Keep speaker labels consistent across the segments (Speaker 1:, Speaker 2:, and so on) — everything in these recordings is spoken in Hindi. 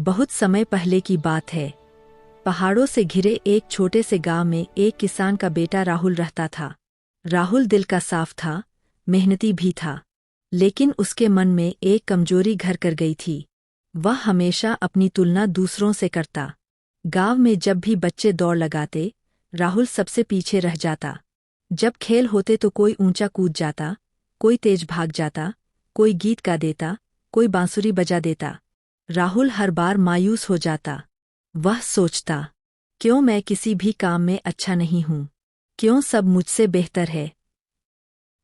Speaker 1: बहुत समय पहले की बात है। पहाड़ों से घिरे एक छोटे से गांव में एक किसान का बेटा राहुल रहता था। राहुल दिल का साफ था, मेहनती भी था, लेकिन उसके मन में एक कमजोरी घर कर गई थी। वह हमेशा अपनी तुलना दूसरों से करता। गांव में जब भी बच्चे दौड़ लगाते, राहुल सबसे पीछे रह जाता। जब खेल होते तो कोई ऊंचा कूद जाता, कोई तेज भाग जाता, कोई गीत गा देता, कोई बांसुरी बजा देता। राहुल हर बार मायूस हो जाता। वह सोचता, क्यों मैं किसी भी काम में अच्छा नहीं हूं? क्यों सब मुझसे बेहतर है?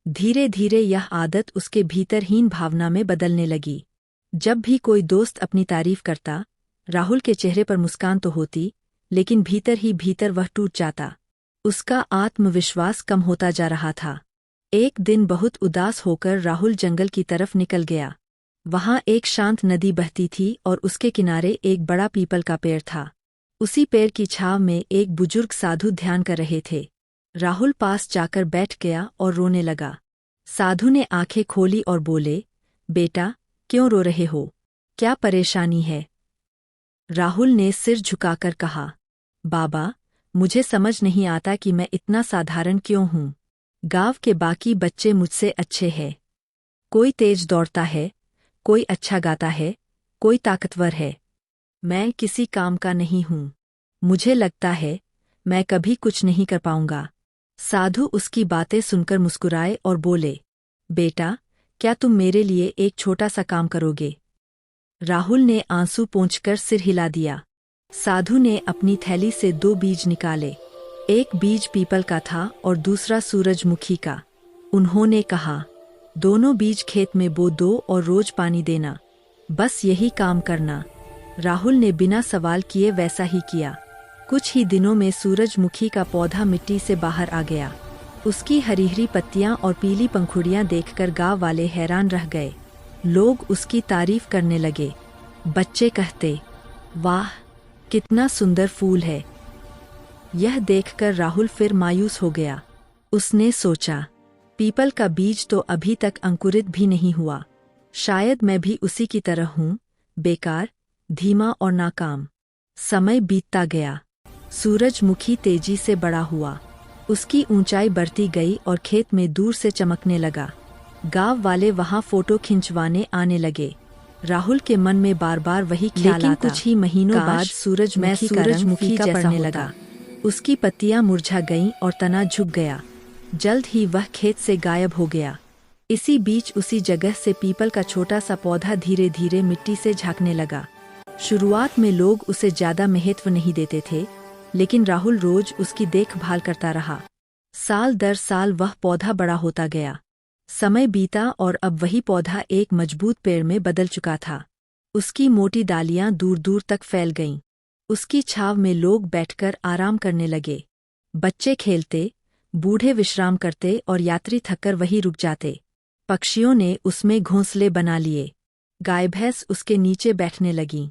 Speaker 1: धीरे धीरे यह आदत उसके भीतर हीन भावना में बदलने लगी। जब भी कोई दोस्त अपनी तारीफ करता, राहुल के चेहरे पर मुस्कान तो होती, लेकिन भीतर ही भीतर वह टूट जाता। उसका आत्मविश्वास कम होता जा रहा था। एक दिन बहुत उदास होकर राहुल जंगल की तरफ निकल गया। वहां एक शांत नदी बहती थी और उसके किनारे एक बड़ा पीपल का पेड़ था। उसी पेड़ की छांव में एक बुजुर्ग साधु ध्यान कर रहे थे। राहुल पास जाकर बैठ गया और रोने लगा। साधु ने आंखें खोली और बोले, बेटा, क्यों रो रहे हो? क्या परेशानी है? राहुल ने सिर झुकाकर कहा, बाबा, मुझे समझ नहीं आता कि मैं इतना साधारण क्यों हूं। गांव के बाकी बच्चे मुझसे अच्छे हैं। कोई तेज दौड़ता है, कोई अच्छा गाता है, कोई ताकतवर है। मैं किसी काम का नहीं हूं। मुझे लगता है मैं कभी कुछ नहीं कर पाऊंगा। साधु उसकी बातें सुनकर मुस्कुराए और बोले, बेटा, क्या तुम मेरे लिए एक छोटा सा काम करोगे? राहुल ने आंसू पोंछकर सिर हिला दिया। साधु ने अपनी थैली से 2 बीज निकाले। एक बीज पीपल का था और दूसरा सूरजमुखी का। उन्होंने कहा, दोनों बीज खेत में बो दो और रोज पानी देना। बस यही काम करना। राहुल ने बिना सवाल किए वैसा ही किया। कुछ ही दिनों में सूरजमुखी का पौधा मिट्टी से बाहर आ गया। उसकी हरी हरी पत्तियां और पीली पंखुड़ियां देखकर गांव वाले हैरान रह गए। लोग उसकी तारीफ करने लगे। बच्चे कहते, वाह, कितना सुंदर फूल है। यह देखकर राहुल फिर मायूस हो गया। उसने सोचा, पीपल का बीज तो अभी तक अंकुरित भी नहीं हुआ। शायद मैं भी उसी की तरह हूं, बेकार, धीमा और नाकाम। समय बीतता गया। सूरजमुखी तेजी से बड़ा हुआ। उसकी ऊंचाई बढ़ती गई और खेत में दूर से चमकने लगा। गांव वाले वहां फोटो खिंचवाने आने लगे। राहुल के मन में बार बार वही ख्याल आता। कुछ ही महीनों बाद सूरजमुखी जैसा पड़ने लगा। उसकी पत्तियां मुरझा गईं और तना झुक गया। जल्द ही वह खेत से गायब हो गया। इसी बीच उसी जगह से पीपल का छोटा सा पौधा धीरे धीरे मिट्टी से झांकने लगा। शुरुआत में लोग उसे ज्यादा महत्व नहीं देते थे, लेकिन राहुल रोज उसकी देखभाल करता रहा। साल दर साल वह पौधा बड़ा होता गया। समय बीता और अब वही पौधा एक मजबूत पेड़ में बदल चुका था। उसकी मोटी डालियां दूर दूर तक फैल गईं। उसकी छाव में लोग बैठकर आराम करने लगे। बच्चे खेलते, बूढ़े विश्राम करते और यात्री थककर वहीं रुक जाते। पक्षियों ने उसमें घोंसले बना लिए। गाय भैंस उसके नीचे बैठने लगीं।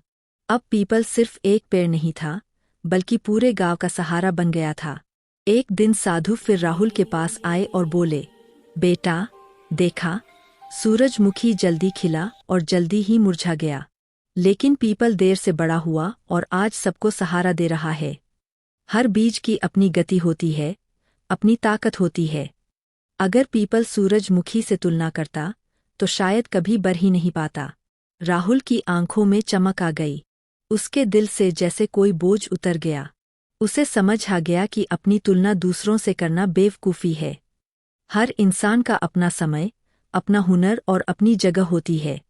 Speaker 1: अब पीपल सिर्फ एक पेड़ नहीं था, बल्कि पूरे गांव का सहारा बन गया था। एक दिन साधु फिर राहुल के पास आए और बोले, बेटा, देखा, सूरजमुखी जल्दी खिला और जल्दी ही मुरझा गया, लेकिन पीपल देर से बड़ा हुआ और आज सबको सहारा दे रहा है। हर बीज की अपनी गति होती है, अपनी ताकत होती है। अगर पीपल सूरजमुखी से तुलना करता, तो शायद कभी बढ़ ही नहीं पाता। राहुल की आंखों में चमक आ गई। उसके दिल से जैसे कोई बोझ उतर गया। उसे समझ आ गया कि अपनी तुलना दूसरों से करना बेवकूफ़ी है। हर इंसान का अपना समय, अपना हुनर और अपनी जगह होती है।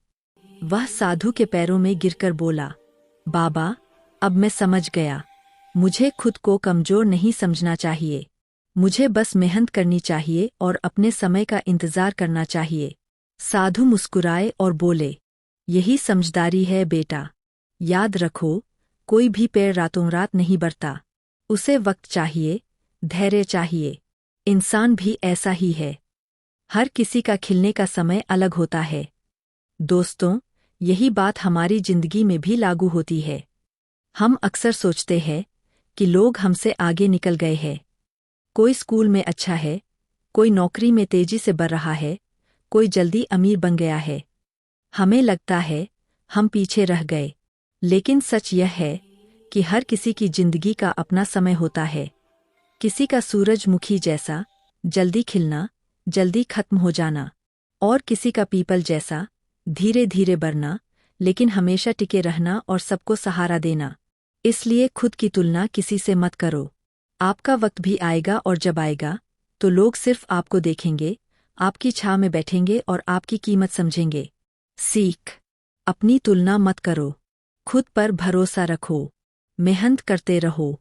Speaker 1: वह साधु के पैरों में गिरकर बोला, बाबा, अब मैं समझ गया। मुझे खुद को कमजोर नहीं समझना चाहिए। मुझे बस मेहनत करनी चाहिए और अपने समय का इंतजार करना चाहिए। साधु मुस्कुराए और बोले, यही समझदारी है बेटा। याद रखो, कोई भी पेड़ रातों रात नहीं बढ़ता। उसे वक्त चाहिए, धैर्य चाहिए। इंसान भी ऐसा ही है। हर किसी का खिलने का समय अलग होता है। दोस्तों, यही बात हमारी जिंदगी में भी लागू होती है। हम अक्सर सोचते हैं कि लोग हमसे आगे निकल गए हैं। कोई स्कूल में अच्छा है, कोई नौकरी में तेजी से बढ़ रहा है, कोई जल्दी अमीर बन गया है। हमें लगता है हम पीछे रह गए। लेकिन सच यह है कि हर किसी की जिंदगी का अपना समय होता है। किसी का सूरजमुखी जैसा जल्दी खिलना, जल्दी खत्म हो जाना, और किसी का पीपल जैसा धीरे धीरे बढ़ना, लेकिन हमेशा टिके रहना और सबको सहारा देना। इसलिए खुद की तुलना किसी से मत करो। आपका वक्त भी आएगा और जब आएगा तो लोग सिर्फ आपको देखेंगे, आपकी छाव में बैठेंगे और आपकी कीमत समझेंगे। सीख, अपनी तुलना मत करो। खुद पर भरोसा रखो, मेहनत करते रहो